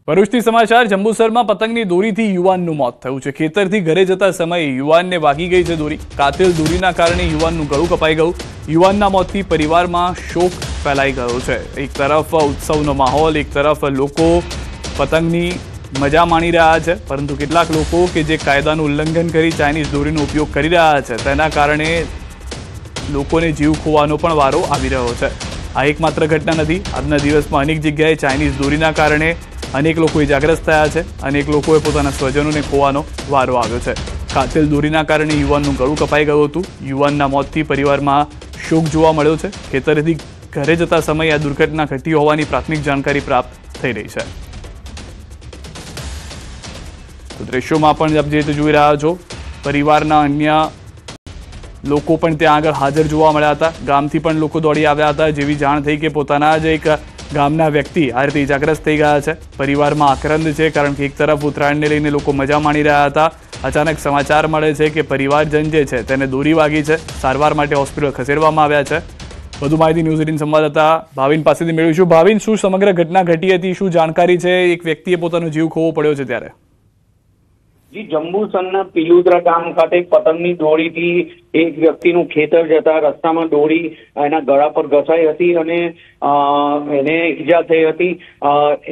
ભરૂચથી સમાચાર જંબુસરમાં પતંગની દોરીથી યુવાનનું મોત થયું છે। ખેતરથી ઘરે જતા સમયે યુવાનને વાગી ગઈ છે દોરી। કાતિલ દોરીના કારણે યુવાનનું ગળું કપાઈ ગયું। યુવાનના મોતથી પરિવારમાં શોક ફેલાઈ ગયો છે। એક તરફ ઉત્સવનો માહોલ, એક તરફ લોકો પતંગની મજા માણી રહ્યા છે, પરંતુ કેટલાક લોકો કે જે કાયદાનું ઉલ્લંઘન કરી ચાઇનીઝ દોરીનો ઉપયોગ કરી રહ્યા છે, તેના કારણે લોકોને જીવ ખોવાનો પણ વારો આવી રહ્યો છે। આ એકમાત્ર ઘટના નથી। આજના દિવસમાં અનેક જગ્યાએ ચાઇનીઝ દોરીના કારણે અનેક લોકો ઇજાગ્રસ્ત થયા છે। અનેક લોકોએ પોતાના સ્વજનોને ખોવાનો વારો આવ્યો છે। કાતિલ દોરીના કારણે યુવાનનું ગળું કપાઈ ગયું હતું। યુવાનના મોતથી પરિવારમાં શોક જોવા મળ્યો છે। ખેતરથી ઘરે જતા સમયે આ દુર્ઘટના ઘટી હોવાની પ્રાથમિક જાણકારી પ્રાપ્ત થઈ રહી છે। તો દ્રશ્યોમાં પણ આપ જે રીતે જોઈ રહ્યા છો, પરિવારના અન્ય લોકો પણ ત્યાં આગળ હાજર જોવા મળ્યા હતા। ગામથી પણ લોકો દોડી આવ્યા હતા। જેવી જાણ થઈ કે પોતાના જ એક ગામના વ્યક્તિ આ રીતે ઇજાગ્રસ્ત થઈ ગયા છે। પરિવારમાં આક્રંદ છે, કારણ કે એક તરફ ઉત્તરાયણને લઈને લોકો મજા માણી રહ્યા હતા। અચાનક સમાચાર મળે છે કે પરિવારજન જે છે તેને દોરી વાગી છે। સારવાર માટે હોસ્પિટલ ખસેડવામાં આવ્યા છે। વધુ માહિતી ન્યૂઝ 18 સંવાદદાતા ભાવિન પાસેથી મેળવીશું। ભાવિન, શું સમગ્ર ઘટના ઘટી હતી? શું જાણકારી છે? એક વ્યક્તિએ પોતાનો જીવ ખોવો પડ્યો છે ત્યારે? જી, જંબુસરના પિલુદ્રા ગામ ખાતે પતંગની દોરીથી એક વ્યક્તિનું ખેતર જતા રસ્તામાં દોરી એના ગળા પર ઘસાઈ હતી અને એને ઈજા થઈ હતી।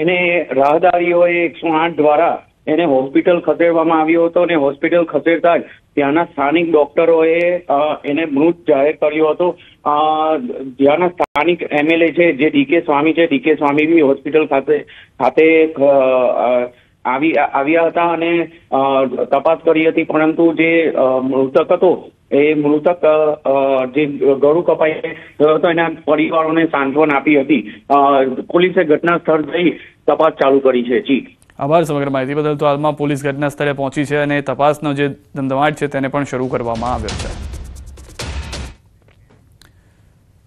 એને રાહદારીઓએ 108 દ્વારા એને હોસ્પિટલ ખસેડવામાં આવ્યો હતો અને હોસ્પિટલ ખસેડતા જ ત્યાંના સ્થાનિક ડોક્ટરોએ એને મૃત જાહેર કર્યો હતો। ત્યાંના સ્થાનિક MLA છે જે ડીકે સ્વામી છે, ડીકે સ્વામી બી હોસ્પિટલ ખાતે આવ્યા હતા અને તપાસ કરી હતી, પરંતુ જે મૃતક હતો એ મૃતક જે ગળું કપાઈ ગયો હતો એના પરિવારોને સાંત્વન આપી હતી। પોલીસે ઘટના સ્થળ જઈ તપાસ ચાલુ કરી છે। જી, આભાર સમગ્ર માહિતી બદલ। તો હાલમાં પોલીસ ઘટના સ્થળે પહોંચી છે અને તપાસનો જે ધમધમાટ છે તેને પણ શરૂ કરવામાં આવ્યો છે।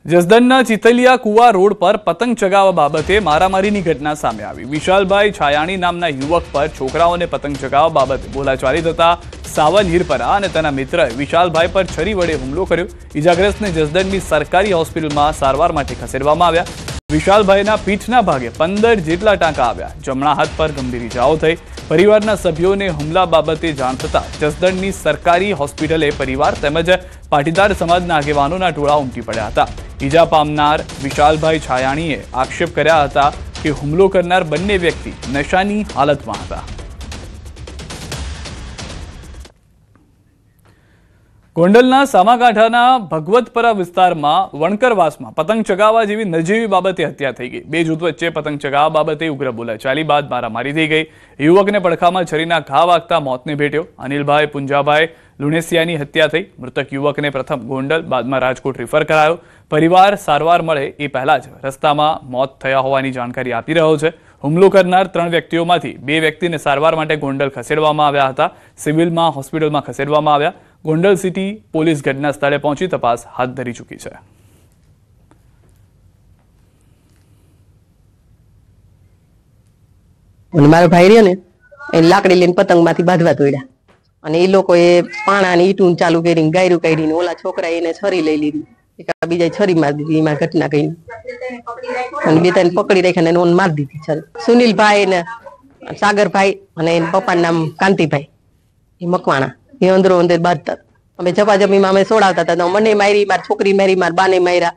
જસદણના ચિતલિયા કુવા રોડ પર પતંગ ચગાવવા બાબતે મારામારીની ઘટના સામે આવી। વિશાલભાઈ છાયાણી નામના યુવક પર છોકરાઓને પતંગ ચગાવવા બાબતે બોલાચાલી થતા સાવન હિરપરા અને તેના મિત્રએ વિશાલભાઈ પર છરી વડે હુમલો કર્યો। ઇજાગ્રસ્તને જસદણની સરકારી હોસ્પિટલમાં સારવાર માટે ખસેડવામાં આવ્યા। વિશાલભાઈના પીઠના ભાગે 15 જેટલા ટાંકા આવ્યા। જમણા હાથ પર ગંભીર ઇજાઓ થઈ। પરિવારના સભ્યોને હુમલા બાબતે જાણ થતા જસદણની સરકારી હોસ્પિટલે પરિવાર તેમજ પાટીદાર સમાજના આગેવાનોના ટોળા ઉમટી પડ્યા હતા। ઈજા પામનાર વિશાલભાઈ છાયાણીએ આક્ષેપ કર્યા હતા કે હુમલો કરનાર બંને વ્યક્તિ નશાની હાલતમાં હતા। ગોંડલના સામાકાંઠાના ભગવતપરા વિસ્તારમાં વણકરવાસમાં પતંગ ચગાવવા જેવી નજીવી બાબતે હત્યા થઈ ગઈ। બે જૂથ વચ્ચે પતંગ ચગાવવા બાબતે ઉગ્ર બોલાચાલી બાદ મારામારી થઈ ગઈ। યુવકને પડખામાં છરીના ઘા વાગતા મોતને ભેટ્યો। અનિલભાઈ પુંજાભાઈ લુણેસિયાની હત્યા થઈ। મૃતક યુવકને પ્રથમ ગોંડલ, બાદમાં રાજકોટ રિફર કરાયો। પરિવાર સારવાર મળે એ પહેલા જ રસ્તામાં મોત થયા હોવાની જાણકારી આપી રહ્યો છે। હુમલો કરનાર 3 વ્યક્તિઓમાંથી 2 વ્યક્તિને સારવાર માટે ગોંડલ ખસેડવામાં આવ્યા હતા। સિવિલમાં હોસ્પિટલમાં ખસેડવામાં આવ્યા। ગોંડલ સિટી પોલીસ ઘટના સ્થળે પહોંચી તપાસ હાથ ધરી ચૂકી છે। મારો ભાઈ રહ્યો ને એ લાકડી લઈને પતંગમાંથી બાંધવા દોડ્યા અને એ લોકોએ પાણાની ઈટું ચાલુ કરીને ગાયરું કાઢીને ઓલા છોકરા એને છરી લઈ લીધી। બીજા છરી મારી દીધી। એમાં ઘટના કરી અને બે ત્રણ પકડી રાખ્યા ને ઓન મારી દીધી છરી। સુનિલભાઈ ને સાગરભાઈ અને એના પપ્પાનું નામ કાંતિભાઈ, એ મકવાણા, એ અંદરો અંદર બાંધતા। અમે જપાજમીમાં અમે સોડાવતા હતા। મને મારી, મારી છોકરી મારી, મારા બાને માર્યા।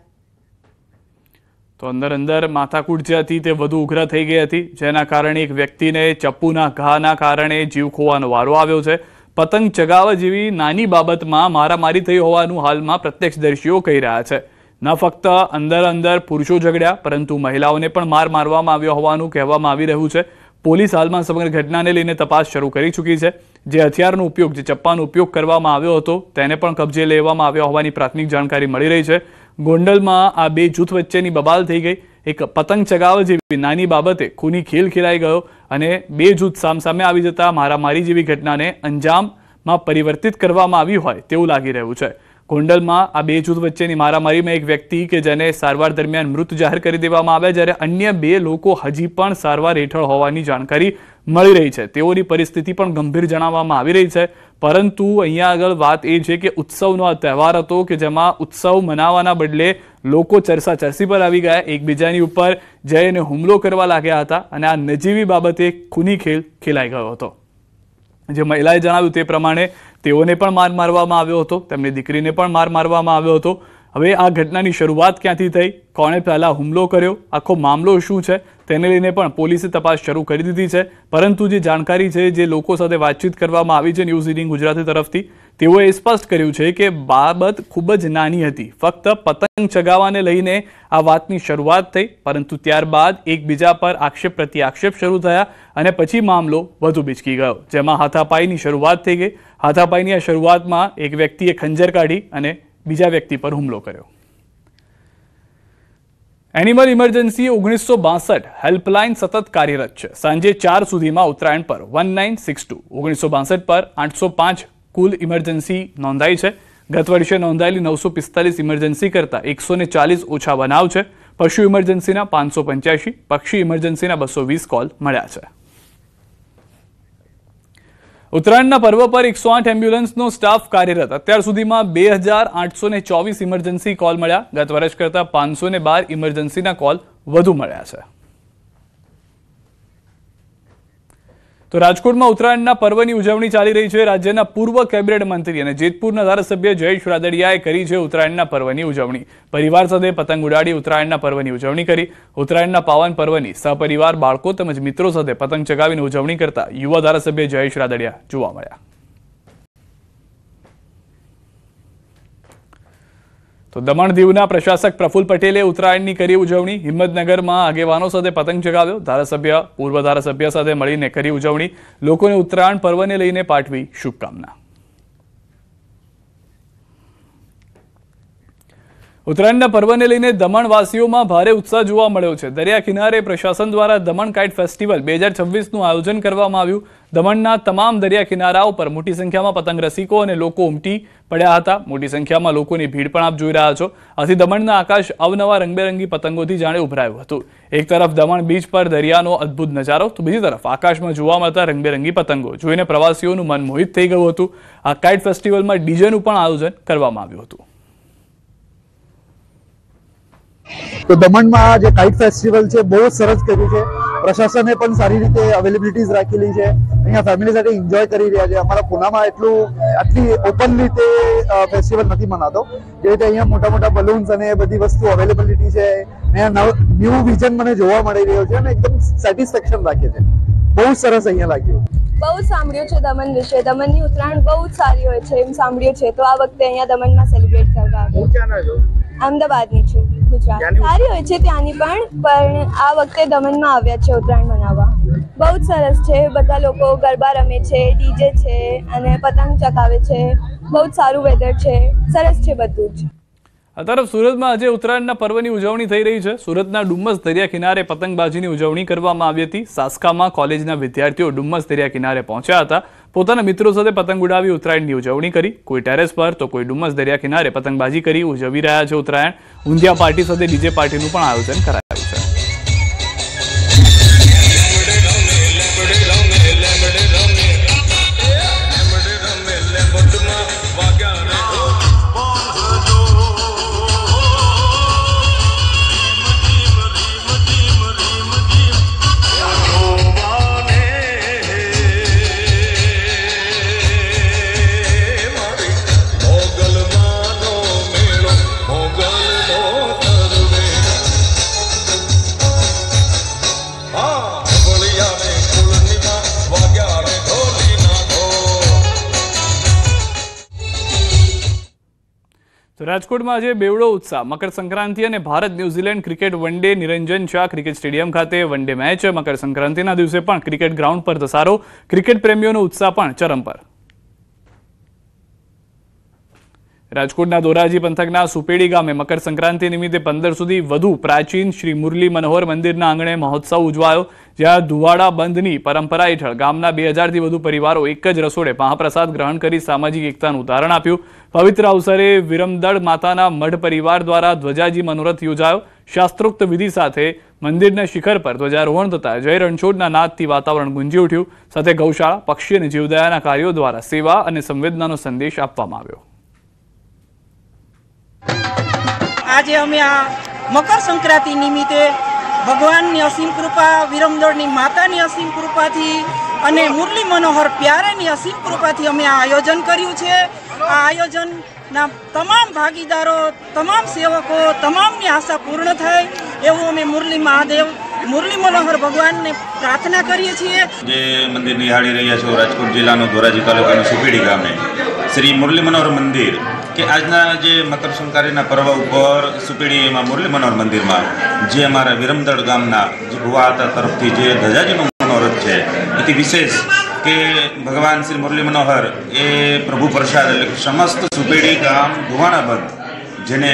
તો અંદર માથાકૂટ જે હતી તે વધુ ઉગ્ર થઈ ગઈ હતી, જેના કારણે એક વ્યક્તિને ચપ્પુના ઘાના કારણે જીવ ખોવાનો વારો આવ્યો છે। પતંગ ચગાવવા જેવી નાની બાબતમાં મારામારી થઈ હોવાનું હાલમાં પ્રત્યક્ષદર્શીઓ કહી રહ્યા છે। ન ફક્ત અંદર પુરુષો ઝઘડ્યા, પરંતુ મહિલાઓને પણ માર મારવામાં આવ્યો હોવાનું કહેવામાં આવી રહ્યું છે। પોલીસ હાલમાં સમગ્ર ઘટનાને લઈને તપાસ શરૂ કરી ચૂકી છે। જે હથિયારનો ઉપયોગ, જે ચપ્પાનો ઉપયોગ કરવામાં આવ્યો હતો તેને પણ કબજે લેવામાં આવ્યો હોવાની પ્રાથમિક જાણકારી મળી રહી છે। ગોંડલમાં આ બે જૂથ વચ્ચેની બબાલ થઈ ગઈ। એક પતંગ ચગાવવા જેવી નાની બાબતે ખૂની ખેલ ખેલાઈ ગયો અને બે જૂથ સામસામે આવી જતા મારામારી જેવી ઘટનાને અંજામમાં પરિવર્તિત કરવામાં આવી હોય તેવું લાગી રહ્યું છે। ગોંડલમાં આ બે જૂથ વચ્ચેની મારામારીમાં એક વ્યક્તિ કે જેને સારવાર દરમિયાન મૃત જાહેર કરી દેવામાં આવ્યા, જ્યારે અન્ય બે લોકો હજી પણ સારવાર હેઠળ હોવાની જાણકારી મળી રહી છે. તેઓની પરિસ્થિતિ પણ ગંભીર જણાવવામાં આવી રહી છે. પરંતુ અહીંયા આગળ વાત એ છે કે ઉત્સવનો આ તહેવાર હતો કે જેમાં ઉત્સવ મનાવવાના બદલે લોકો ચર્ચી પર આવી ગયા, એકબીજાની ઉપર જઈને હુમલો કરવા લાગ્યા હતા અને આ નજીવી બાબતે ખૂની ખેલ ખેલાઈ ગયો હતો. જે મહિલાએ જણાવ્યું તે પ્રમાણે તેઓને પણ માર મારવામાં આવ્યો હતો, તેમની દીકરીને પણ માર મારવામાં આવ્યો હતો. હવે આ ઘટનાની શરૂઆત ક્યાંથી થઈ, કોણે પહેલા હુમલો કર્યો, આખો મામલો શું છે તેને લઈને પણ પોલીસે તપાસ શરૂ કરી દીધી છે. પરંતુ જે જાણકારી છે, જે લોકો સાથે વાતચીત કરવામાં આવી છે ન્યૂઝ 18 ગુજરાતી તરફથી, તેઓએ સ્પષ્ટ કર્યું છે કે બાબત ખૂબ જ નાની હતી. ફક્ત પતંગ ચગાવવાને લઈને આ વાતની શરૂઆત થઈ, પરંતુ ત્યારબાદ એકબીજા પર આક્ષેપ પ્રતિ આક્ષેપ શરૂ થયા અને પછી મામલો વધુ બીચકી ગયો, જેમાં હાથાપાઈની શરૂઆત થઈ ગઈ. હાથાપાઈની આ શરૂઆતમાં એક વ્યક્તિએ ખંજર કાઢી અને બીજા વ્યક્તિ પર હુમલો કર્યો. એનિમલ ઇમરજન્સી 1962 હેલ્પલાઇન સતત કાર્યરત છે. સાંજે 4 સુધીમાં ઉત્તરાયણ પર 1962 1962 પર 805 કુલ ઇમરજન્સી નોંધાઈ છે. ગત વર્ષે નોંધાયેલી 945 ઇમરજન્સી કરતાં 140 ઓછા બનાવ છે. પશુ ઇમરજન્સીના 585, પક્ષી ઇમરજન્સીના 220 કોલ મળ્યા છે. ઉત્તરાયણના પર્વ પર 108 એમ્બ્યુલન્સનો સ્ટાફ કાર્યરત. અત્યાર સુધીમાં 2824 ઇમરજન્સી કોલ મળ્યા. ગત વર્ષ કરતાં 512 ઇમરજન્સીના કોલ વધુ મળ્યા છે. તો રાજકોટમાં ઉત્તરાયણના પર્વની ઉજવણી ચાલી રહી છે. રાજ્યના પૂર્વ કેબિનેટ મંત્રી અને જેતપુરના ધારાસભ્ય જયેશ રાદડિયાએ કરી છે ઉત્તરાયણના પર્વની ઉજવણી. પરિવાર સાથે પતંગ ઉડાડી ઉત્તરાયણના પર્વની ઉજવણી કરી. ઉત્તરાયણના પાવન પર્વની સહપરિવાર બાળકો તેમજ મિત્રો સાથે પતંગ ચગાવીને ઉજવણી કરતા યુવા ધારાસભ્ય જયેશ રાદડિયા જોવા મળ્યા. તો દમણ દીવના પ્રશાસક પ્રફુલ્લ પટેલે ઉત્તરાયણની કરી ઉજવણી. હિંમતનગરમાં આગેવાનો સાથે પતંગ ચગાવ્યો. ધારાસભ્ય પૂર્વ ધારાસભ્ય સાથે મળીને કરી ઉજવણી. લોકોને ઉત્તરાયણ પર્વને લઈને પાઠવી શુભકામના. ઉત્તરાયણના પર્વને લઈને દમણવાસીઓમાં ભારે ઉત્સાહ જોવા મળ્યો છે. દરિયા કિનારે પ્રશાસન દ્વારા દમણ કાઇટ ફેસ્ટિવલ 2026નું આયોજન કરવામાં આવ્યું. દમણના તમામ દરિયા કિનારાઓ પર મોટી સંખ્યામાં પતંગ રસિકો અને લોકો ઉમટી પડ્યા હતા. મોટી સંખ્યામાં લોકોની ભીડ પણ આપ જોઈ રહ્યા છો. આથી દમણના આકાશ અવનવા રંગબેરંગી પતંગોથી જાણે ઉભરાયું હતું. એક તરફ દમણ બીચ પર દરિયાનો અદ્ભુત નજારો, તો બીજી તરફ આકાશમાં જોવા મળતા રંગબેરંગી પતંગો જોઈને પ્રવાસીઓનું મન મોહિત થઈ ગયું હતું. આ કાઇટ ફેસ્ટિવલમાં ડીજેનું પણ આયોજન કરવામાં આવ્યું હતું. તો દમણમાં જે કાઇટ ફેસ્ટિવલ છે બહુ જ સરસ કર્યું છે. પ્રશાસને પણ સારી રીતે અવેલેબિલિટીઝ રાખેલી છે. અહીંયા ફેમિલી સાથે એન્જોય કરી રહ્યા છે. અમારા પુનામાં આટલી ઓપન રીતે ફેસ્ટિવલ નથી મનાતો. જે રીતે અહીંયા મોટા મોટા બલૂન્સ અને બધી વસ્તુ અવેલેબિલિટી છે. અહીંયા ન્યૂ વિઝન મને જોવા મળી રહ્યો છે અને એકદમ સેટિસ્ફેક્શન રાખે છે. બહુ સરસ અહીંયા લાગ્યું. બહુ સાંભળ્યું છે દમણ વિશે. દમણની ઉત્તરાયણ બહુ જ સારી હોય છે એમ સાંભળ્યું છે. તો આ વખતે અહીંયા દમણમાં સેલિબ્રેટ કરવા આવ્યા. અમદાવાદની છું, ગુજરાત. સારી હોય છે ત્યાંની પણ આ વખતે દમણમાં આવ્યા છે ઉત્તરાયણ મનાવવા. બહુ જ સરસ છે. બધા લોકો ગરબા રમે છે, ડીજે છે અને પતંગ ચગાવે છે. બહુ જ સારું વેધર છે, સરસ છે બધું જ. આ તરફ સુરતમાં આજે ઉત્તરાયણના પર્વની ઉજવણી થઈ રહી છે. સુરતના ડુમ્મસ દરિયા કિનારે પતંગબાજીની ઉજવણી કરવામાં આવી હતી. સાસકામાં કોલેજના વિદ્યાર્થીઓ ડુમ્મસ દરિયા કિનારે પહોંચ્યા હતા. પોતાના મિત્રો સાથે પતંગ ઉડાવી ઉત્તરાયણની ઉજવણી કરી. કોઈ ટેરેસ પર તો કોઈ ડુમ્મસ દરિયા કિનારે પતંગબાજી કરી ઉજવી રહ્યા છે ઉત્તરાયણ. ઊંધિયા પાર્ટી સાથે ડીજે પાર્ટીનું પણ આયોજન કરાયું છે. રાજકોટમાં આજે બેવડો ઉત્સાહ. મકર સંક્રાંતિ અને Bharat New Zealand cricket one day. Niranjan Shah cricket stadium ખાતે વન ડે મેચ. મકર સંક્રાંતિના દિવસે પણ ક્રિકેટ ગ્રાઉન્ડ પર ધસારો. ક્રિકેટ પ્રેમીઓનો ઉત્સાહ પણ ચરમ પર. રાજકોટના ધોરાજી પંથકના સુપેડી ગામે મકર સંક્રાંતિ નિમિત્તે 15 સુધી વધુ પ્રાચીન શ્રી મુરલી મનોહર મંદિરના આંગણે મહોત્સવ ઉજવાયો, જ્યાં ધુવાડા બંધની પરંપરા હેઠળ ગામના 2000થી વધુ પરિવારો એક જ રસોડે મહાપ્રસાદ ગ્રહણ કરી સામાજિક એકતાનું ઉદાહરણ આપ્યું. પવિત્ર અવસરે વિરમદળ માતાના મઢ પરિવાર દ્વારા ધ્વજાજી મનોરથ યોજાયો. શાસ્ત્રોક્ત વિધિ સાથે મંદિરના શિખર પર ધ્વજારોહણ થતા જય રણછોડના નાદથી વાતાવરણ ગુંજી ઉઠ્યું. સાથે ગૌશાળા, પક્ષી અને જીવદયાના કાર્યો દ્વારા સેવા અને સંવેદનાનો સંદેશ આપવામાં આવ્યો. આજે અમે આ મકર સંક્રાંતિ નિમિત્તે ભગવાનની અસીમ કૃપા, વિરમદળની માતાની અસીમ કૃપાથી અને મુરલી મનોહર પ્યારેની અસીમ કૃપાથી અમે આ આયોજન કર્યું છે. આ આયોજનના તમામ ભાગીદારો, તમામ સેવકો, તમામની આશા પૂર્ણ થાય એવું અમે મુરલી મહાદેવ, મુરલી મનોહર ભગવાનને પ્રાર્થના કરીએ છીએ. જે મંદિર નિહાળી રહ્યા છો, રાજકોટ જિલ્લાનું ધોરાજી તાલુકાનું સુપેડી ગામે શ્રી મુરલી મનોહર મંદિર કે આજના જે મકર સંક્રાંતિના પર્વ ઉપર સુપેડીમાં મુરલી મનોહર મંદિરમાં જે અમારા વિરમદળ ગામના જે ભુવાતા તરફથી જે ધજાજીનું મનોરથ છે, એથી વિશેષ કે ભગવાન શ્રી મુરલી મનોહર એ પ્રભુ પ્રસાદ એટલે સમસ્ત સુપેડી ગામ ધુવાડા બંધ, જેને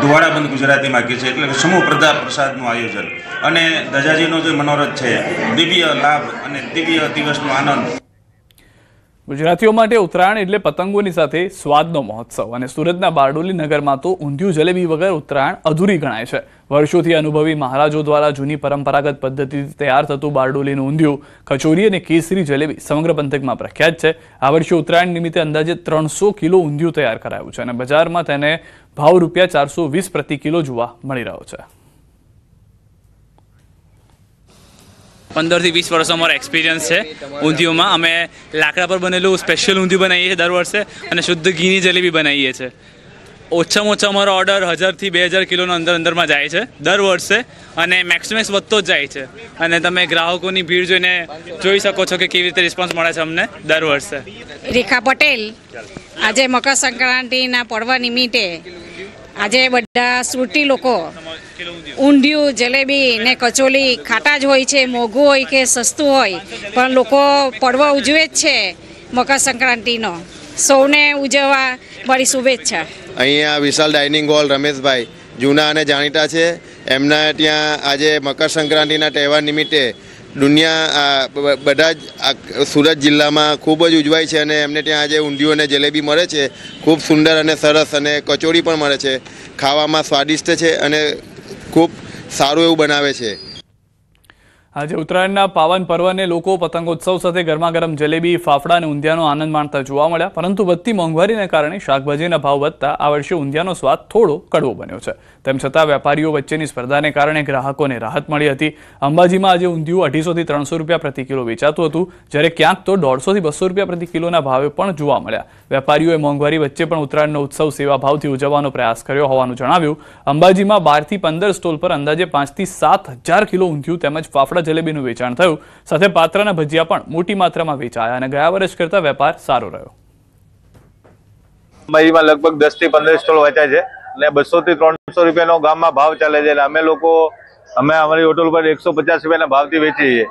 ધુવાડા બંધ ગુજરાતીમાં કહે છે, એટલે કે સમૂહ પ્રસાદનું આયોજન અને ધજાજીનો જે મનોરથ છે, દિવ્ય લાભ અને દિવ્ય દિવસનો આનંદ. ગુજરાતીઓ માટે ઉત્તરાયણ એટલે પતંગોની સાથે સ્વાદનો મહોત્સવ, અને સુરતના બારડોલી નગરમાં તો ઊંધિયું જલેબી વગર ઉત્તરાયણ અધૂરી ગણાય છે. વર્ષોથી અનુભવી મહારાજો દ્વારા જૂની પરંપરાગત પદ્ધતિથી તૈયાર થતું બારડોલીનું ઊંધિયું, કચોરી અને કેસરી જલેબી સમગ્ર પંથકમાં પ્રખ્યાત છે. આ વર્ષે ઉત્તરાયણ નિમિત્તે અંદાજે 300 કિલો ઊંધિયું તૈયાર કરાયું છે અને બજારમાં તેને ભાવ ₹420 પ્રતિ કિલો જોવા મળી રહ્યો છે. 15 થી 20 વર્ષનો અમારો એક્સપિરિયન્સ છે ઊંધિયુંમાં. અમે લાકડા પર બનેલું સ્પેશિયલ ઊંધિયું બનાવીએ છીએ દર વર્ષે અને શુદ્ધ ઘીની જલેબી બનાવીએ છીએ. ઓછામાં ઓછા અમારો ઓર્ડર 1000 થી 2000 કિલોનો અંદરમાં જાય છે દર વર્ષે અને મેક્સિમેક્સ વધતો જ જાય છે. અને તમે ગ્રાહકોની ભીડ જોઈને જોઈ શકો છો કે કેવી રીતે રિસ્પોન્સ મળે છે અમને દર વર્ષે. રેખા પટેલ. આજે મકર સંક્રાંતિના પર્વ નિમિત્તે આજે બધા સુરતી લોકો ઊંધિયું, જલેબી ને કચોલી ખાટા જ હોય છે, મોંઘું હોય કે સસ્તું હોય, પણ લોકો પર્વ ઉજવે જ છે મકર સંક્રાંતિનો. સૌને ઉજવવા મારી શુભેચ્છા. અહીંયા વિશાલ ડાઇનિંગ હોલ રમેશભાઈ જૂના અને જાણીતા છે. એમના ત્યાં આજે મકર સંક્રાંતિના તહેવાર નિમિત્તે દુનિયા બધા જ સુરત જિલ્લામાં ખૂબ જ ઉજવાય છે અને એમને ત્યાં આજે ઊંધિયું અને જલેબી મળે છે, ખૂબ સુંદર અને સરસ, અને કચોરી પણ મળે છે. ખાવામાં સ્વાદિષ્ટ છે અને ખૂબ સારું એવું બનાવે છે. આજે ઉત્તરાયણના પાવન પર્વને લોકો પતંગોત્સવ સાથે ગરમાગરમ જલેબી, ફાફડા અને ઊંધિયાનો આનંદ માણતા જોવા મળ્યા, પરંતુ વધતી મોંઘવારીને કારણે શાકભાજીના ભાવ વધતા આ વર્ષે ઊંધિયાનો સ્વાદ થોડો કડવો બન્યો છે. તેમ છતાં વેપારીઓ વચ્ચેની સ્પર્ધાને કારણે ગ્રાહકોને રાહત મળી હતી. અંબાજીમાં આજે ઊંધિયું 250 થી 300 રૂપિયા પ્રતિ કિલો વેચાતું હતું, જ્યારે ક્યાંક તો 150 થી 200 રૂપિયા પ્રતિ કિલોના ભાવે પણ જોવા મળ્યા. વેપારીઓએ મોંઘવારી વચ્ચે પણ ઉત્તરાયણનો ઉત્સવ સેવાભાવથી ઉજવવાનો પ્રયાસ કર્યો હોવાનું જણાવ્યું. અંબાજીમાં 12 થી 15 સ્ટોલ પર અંદાજે 5 થી 7,000 કિલો ઊંધિયું તેમજ ફાફડા જલેબીનું વેચાણ થયું. સાથે પાત્રના ભજીયા પણ મોટી માત્રામાં વેચાયા અને ગયા વર્ષ કરતા વેપાર સારો રહ્યો. અંબાજીમાં લગભગ 10 થી 15 સ્ટોલ વેચાય છે અને 200 થી 300 રૂપિયાનો ગામમાં ભાવ ચાલે છે. અમે અમારી હોટલ પર 150 રૂપિયાના ભાવથી વેચીએ છીએ,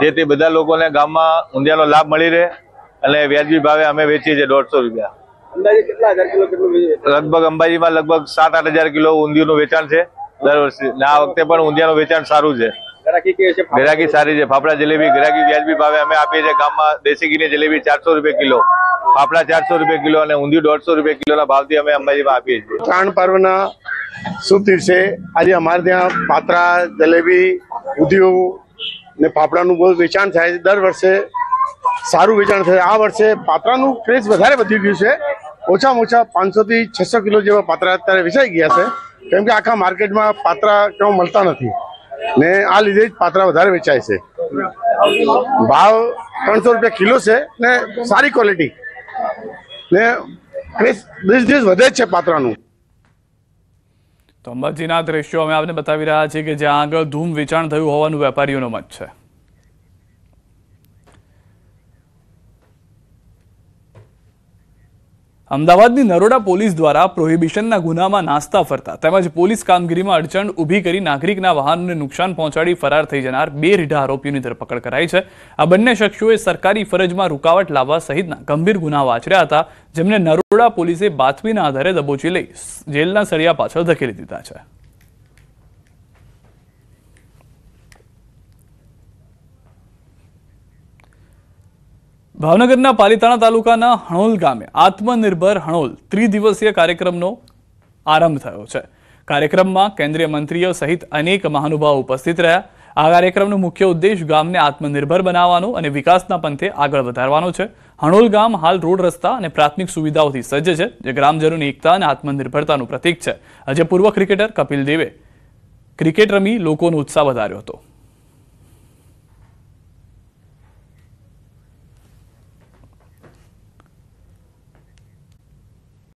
જેથી બધા લોકોને ગામમાં ઊંધિયાનો લાભ મળી રહે અને વ્યાજબી ભાવે અમે વેચીએ છીએ 150 રૂપિયા. લગભગ અંબાજીમાં લગભગ 7-8 હજાર કિલો ઊંધિયાનું વેચાણ છે દર વર્ષે. આ વખતે પણ ઊંધિયાનું વેચાણ સારું છે, ગ્રાહકી સારી છે. ફાફડા જલેબી ગ્રાહકી વ્યાજબી ભાવે અમે આપીએ છીએ. ગામમાં દેશી ઘીની જલેબી 400 રૂપિયા કિલો, ફાફડા 400 રૂપિયા કિલો અને ઊંધિયું 150 રૂપિયા કિલોના ભાવથી અમે અંબાજીમાં આપીએ છીએ. ઉત્તરાયણ પર્વના શુભ દિવસે આજે અમારે ત્યાં પાત્રા, જલેબી, ઊંધિયું ને ફાફડાનું બહુ વેચાણ થાય છે. દર વર્ષે સારું વેચાણ થાય. આ વર્ષે પાત્રાનું ક્રેઝ વધારે વધી ગયું છે. ઓછામાં ઓછા 500 થી 600 કિલો જેવા પાત્રા અત્યારે વેચાઈ ગયા છે, કેમ કે આખા માર્કેટમાં પાત્રા ક્યાં મળતા નથી ને આ લીધે જ પાત્રા વધારે વેચાય છે. ભાવ 300 રૂપિયા કિલો છે ને સારી ક્વોલિટી ને ક્રેઝ દિવસ દિવસ વધે જ છે પાત્રાનું. તો અંબાજીના દ્રશ્યો અમે આપને બતાવી રહ્યા છીએ કે જ્યાં આગળ ધૂમ વેચાણ થયું હોવાનું વેપારીઓનો મત છે. અમદાવાદની નરોડા પોલીસ દ્વારા પ્રોહિબિશનના ગુનામાં નાસ્તા ફરતા તેમજ પોલીસ કામગીરીમાં અડચણ ઊભી કરી નાગરિકના વાહનોને નુકસાન પહોંચાડી ફરાર થઈ જનાર 2 રીઢા આરોપીઓની ધરપકડ કરાઈ છે। આ બંને શખ્સોએ સરકારી ફરજમાં રૂકાવટ લાવવા સહિતના ગંભીર ગુનાઓ આચર્યા હતા, જેમને નરોડા પોલીસે બાતમીના આધારે દબોચી લઈ જેલના સળિયા પાછળ ધકેલી દીધા છે। ભાવનગરના પાલીતાણા તાલુકાના હણોલ ગામે આત્મનિર્ભર હણોલ ત્રિદિવસીય કાર્યક્રમનો આરંભ થયો છે। કાર્યક્રમમાં કેન્દ્રીય મંત્રીઓ સહિત અનેક મહાનુભાવો ઉપસ્થિત રહ્યા। આ કાર્યક્રમનો મુખ્ય ઉદ્દેશ ગામને આત્મનિર્ભર બનાવવાનો અને વિકાસના પંથે આગળ વધારવાનો છે। હણોલ ગામ હાલ રોડ રસ્તા અને પ્રાથમિક સુવિધાઓથી સજ્જ છે, જે ગ્રામજનોની એકતા અને આત્મનિર્ભરતાનું પ્રતીક છે। આજે પૂર્વ ક્રિકેટર કપિલ દેવે ક્રિકેટ રમી લોકોનો ઉત્સાહ વધાર્યો હતો।